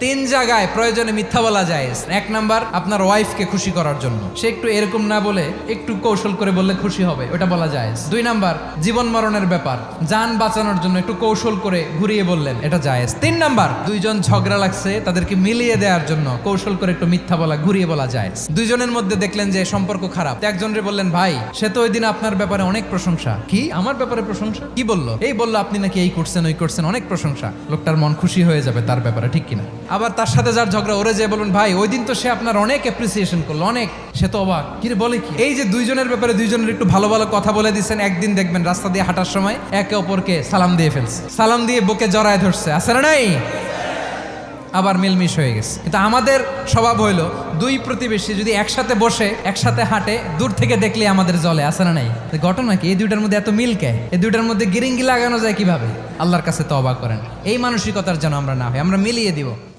তিন জায়গায় প্রয়োজনে মিথ্যা বলা যায়। এক নাম্বার, আপনার ওয়াইফকে খুশি করার জন্য, সে একটু এরকম না বলে একটু কৌশল করে বললে খুশি হবে, ওটা বলা যায়। দুই নাম্বার, জীবন মরণের ব্যাপার, জান বাঁচানোর জন্য একটু কৌশল করে ঘুরিয়ে বললেন, এটা জায়েজ। তিন নাম্বার, দুইজন ঝগড়া লাগছে তাদেরকে মিলিয়ে দেওয়ার জন্য কৌশল করে একটু মিথ্যা বলা, ঘুরিয়ে বলা যায়। দুইজনের মধ্যে দেখলেন যে সম্পর্ক খারাপ, একজনরে বললেন, ভাই সে তো ওই দিন আপনার ব্যাপারে অনেক প্রশংসা। কি আমার ব্যাপারে প্রশংসা? কি বললো? এই বললো আপনি নাকি এই করছেন ওই করছেন, অনেক প্রশংসা। লোকটার মন খুশি হয়ে যাবে তার ব্যাপারে, ঠিক কিনা? আবার তার সাথে যার ঝগড়া, ওরে যে বলুন, ভাই ওই দিন তো সে আপনার অনেক অ্যাপ্রিসিয়েশন করলো, অনেক, সে তো অবাক, কি রে বলে কি? এই যে দুইজনের ব্যাপারে দুইজনের একটু ভালো ভালো কথা বলে দিচ্ছেন, একদিন দেখবেন রাস্তা দিয়ে হাঁটার সময় একে অপরকে সালাম দিয়ে ফেলছে, সালাম দিয়ে বুকে জড়ায় ধরছে, আছে না নাই? আবার মিলমিশ হয়ে গেছে। কিন্তু আমাদের স্বভাব হইলো, দুই প্রতিবেশী যদি একসাথে বসে একসাথে হাঁটে, দূর থেকে দেখলে আমাদের জলে, আছে না নাই? ঘটনা কি? এই দুইটার মধ্যে এত মিল কে? এই দুইটার মধ্যে গিরিঙ্গি লাগানো যায় কিভাবে? আল্লাহর কাছে তওবা করেন, এই মানসিকতার যেন আমরা না হয়, আমরা মিলিয়ে দিব।